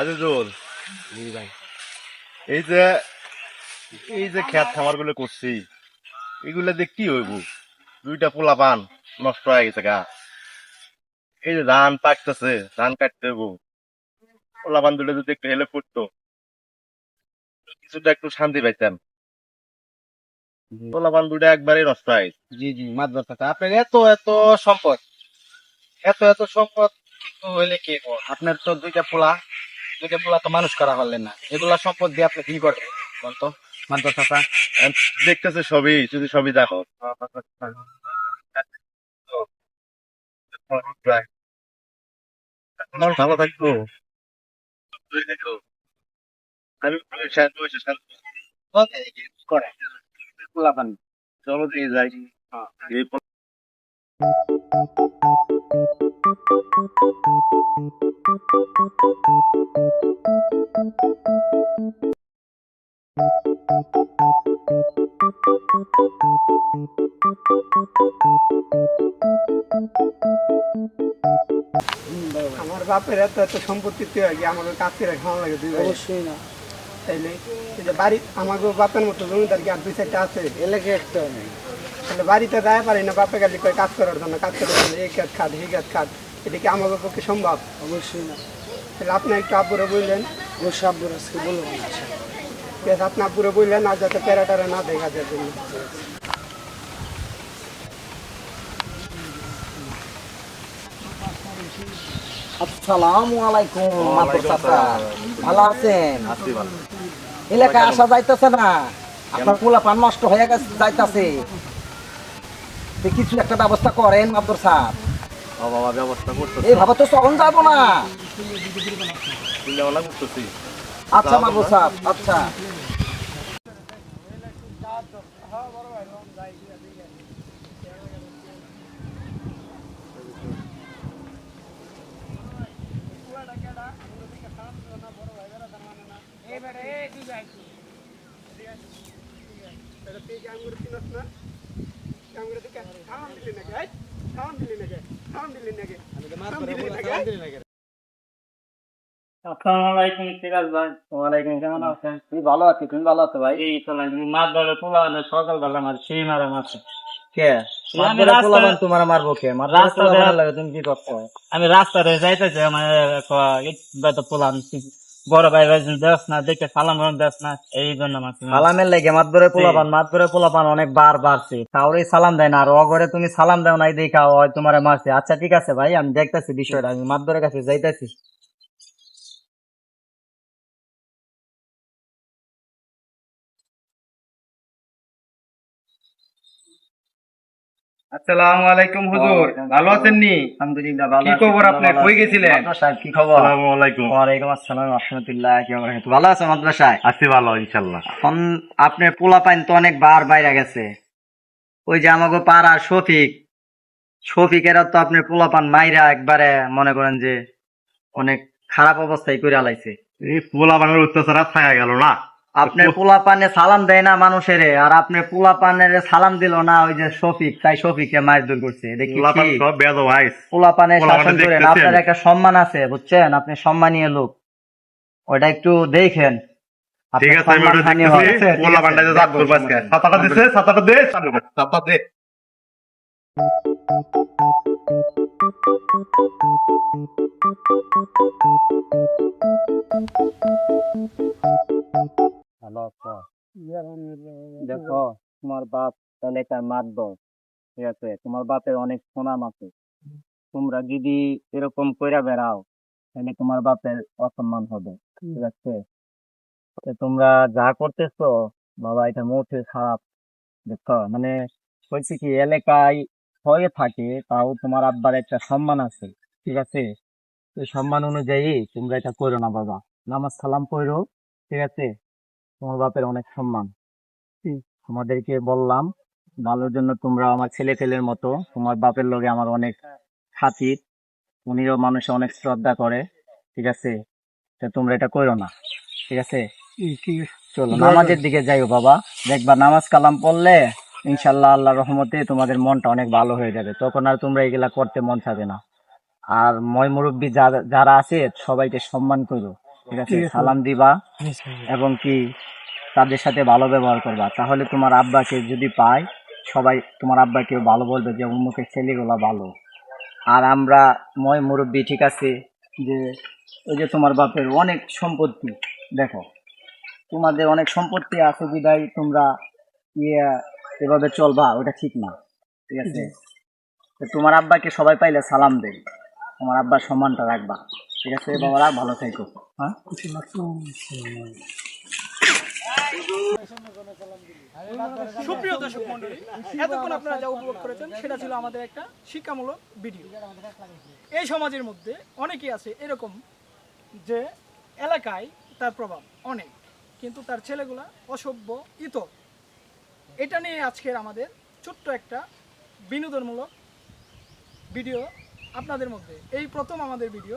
আজিজুল, জি ভাই। এই যে এই যে খেত খামার গুলো করছি, এগুলা দিয়ে কি হইব? দুইটা পোলা পান নষ্ট হয়ে গেছে গা। এই যে ধান পাকতেছে, ধান কাটতে হইব, পোলা পান দুটো যদি একটু হেল্প করতো, কিছুটা একটু শান্তি পাইতাম। জি পোলা পান দুটো একবারে নষ্ট হয়। জি জি, মাতবার কথা। আপনার এত এত সম্পদ, এত এত সম্পদ কিন্তু হইলে কি হবো? আপনার তো দুইটা পোলা তো মানুষ করা পারলেন না। এগুলা সম্পদ দিয়ে আপনি কি করবেন বলতো? মাতবার কথা। দেখতেছে সবই, যদি সবই দেখো ভালো থাকবো। আমি শান্তি হয়েছে, শান্তি। করে পোলা পান। চলো দিয়ে যাই। এই আমার বাপের এত এত সম্পত্তি তুই আমাকে কাজ করে খাওয়া লাগে দুই ভাই। অবশ্যই না, তাইলে এই যে বাড়ি আমাকে বাপের মতো জমিদার কি আর দুই চারটা আছে, এলাকায় একটা নেই। তাহলে বাড়িতে যায় পারি না বাপে গালি করে কাজ করার জন্য, কাজ করার জন্য এই কাজ খাট এই কাজ খাট, এটা কি আমাদের পক্ষে সম্ভব? অবশ্যই না। তাহলে আপনি একটু আব্বুরে বললেন, অবশ্যই আব্বুর আজকে বলবো না। ঠিক আছে আপনি আব্বুরে বললেন আর যাতে প্যারা ট্যারা না দেখা যায় জন্য। আসসালামু আলাইকুম মাতর চাচা, ভালো আছেন? আছি ভালো। এলাকায় আসা যাইতেছে না, আপনার পোলা পান নষ্ট হয়ে গেছে যাইতাছে, তো কিছু একটা ব্যবস্থা করেন মাতর সাহেব। ও বাবা, ব্যবস্থা করতেছি, এইভাবে তো চলন যাবো না। চিন্তা ভাবনা করতেছি। আচ্ছা মাতর সাহেব, আচ্ছা। আসসালামাইকুম সিরাজ ভাই। ওয়ালাইকুম, কেমন আছেন? তুই ভালো আছি, তুমি ভালো আছো ভাই? এই তো না তুমি মাছ ধরে তোলা সকালবেলা আমার সেই মারা মাছ। কে আমি রাস্তায়- তোমার মারবো কে? তুমি কি করছো? আমি রাস্তাতে যাইতেছি আমার পোলা বড় ভাই ভাই দেখ না, দেখে সালাম দেখ না, এই জন্য মাছ। সালামের লেগে মাতবরে পোলাপান অনেক বার বাড়ছে, তাহলে সালাম দেয় না, আর অগরে তুমি সালাম দাও নাই দেখা হয় তোমার মারছে। আচ্ছা ঠিক আছে ভাই, আমি দেখতেছি বিষয়টা, আমি মাতবরের কাছে যাইতেছি। আসসালামু আলাইকুম হুজুর, ভালো আছেন নি? আলহামদুলিল্লাহ ভালো কি আছি। খবর আপনার? কই গেছিলেন? মাদ্রাস সাহেব, কি খবর? আসসালামু আলাইকুম। ওয়ালাইকুম আসসালাম রাহমাতুল্লাহ, ভালো আছো মাদ্রাস সাহেব? আছি ভালো, ইনশাল্লাহ। এখন আপনার পোলাপাইন তো অনেক বার বাইরে গেছে, ওই যে আমাকে পাড়া শফিকেরা তো আপনার পোলাপান মাইরা একবারে মনে করেন যে অনেক খারাপ অবস্থায় করে আলাইছে। এই পোলা বানের অত্যাচার আর থাকা গেল না। আপনার পোলাপানে সালাম দেয় না মানুষের, আর আপনার পোলাপানের সালাম দিল না ওই যে শফিক, তাই শফিককে মারধর করছে। দেখি পোলা পান সব বেদ ভাই। পোলাপানের পোলাপানে শাসন করেন, দেখতেছি আপনার আমি। একটা সম্মান আছে বুঝছেন, আপনি সম্মানীয় লোক, ওটা একটু দেখেন। ঠিক আপনার আছে, আমি ওটা সম্মানহানি হয়। দেখতেছি। পোলা বানটা যে জাত করবো আজকে। ছাতাটা দিছে, ছাতাটা দে, ছাতা দে। ভালো আছো? দেখো, তোমার বাপ এলাকার মাতবর, ঠিক আছে, তোমার বাপের অনেক সুনাম আছে, তোমরা যদি এরকম কইরা বেড়াও তাহলে তোমার বাপের অসম্মান হবে, ঠিক আছে? তো তোমরা যা করতেছো বাবা, এটা মোটে খারাপ। দেখো মানে বলছি কি, এলাকায় হয়ে থাকে, তাও তোমার আব্বার একটা সম্মান আছে, ঠিক আছে? এই সম্মান অনুযায়ী তোমরা এটা করো না বাবা, নামাজ সালাম পড়ো, ঠিক আছে? তোমার বাপের অনেক সম্মান, তোমাদেরকে বললাম ভালোর জন্য, তোমরা আমার ছেলে পেলের মতো, তোমার বাপের লগে আমার অনেক খাতির, উনিও মানুষে অনেক শ্রদ্ধা করে, ঠিক আছে? তো তোমরা এটা করো না, ঠিক আছে? চলো নামাজের দিকে যাইও বাবা, দেখবা নামাজ কালাম পড়লে ইনশাল্লাহ আল্লাহর রহমতে তোমাদের মনটা অনেক ভালো হয়ে যাবে, তখন আর তোমরা এগুলা করতে মন চাবে না। আর ময় মুরব্বী যারা আছে সবাইকে সম্মান করো, ঠিক আছে, সালাম দিবা এবং কি তাদের সাথে ভালো ব্যবহার করবা। তাহলে তোমার আব্বাকে যদি পায়, সবাই তোমার আব্বাকেও ভালো বলবে যে অমুকের ছেলেগুলা ভালো। আর আমরা মুরব্বী, ঠিক আছে, যে ওই যে তোমার বাপের অনেক সম্পত্তি, দেখো তোমাদের অনেক সম্পত্তি আছে বিদায় তোমরা ইয়ে এভাবে চলবা, ওটা ঠিক না। ঠিক আছে, তো তোমার আব্বাকে সবাই পাইলে সালাম দেবে, তোমার আব্বার সম্মানটা রাখবা। ঠিক আছে বাবারা, ভালো থেকো। হ্যাঁ, সুপ্রিয় দর্শক মন্ডলী, এতক্ষণ আপনারা যা উপভোগ করেছেন সেটা ছিল আমাদের একটা শিক্ষামূলক ভিডিও। এই সমাজের মধ্যে অনেকেই আছে এরকম যে এলাকায় তার প্রভাব অনেক, কিন্তু তার ছেলেগুলা অসভ্য ইতর। এটা নিয়ে আজকের আমাদের ছোট্ট একটা বিনোদনমূলক ভিডিও আপনাদের মধ্যে, এই প্রথম আমাদের ভিডিও।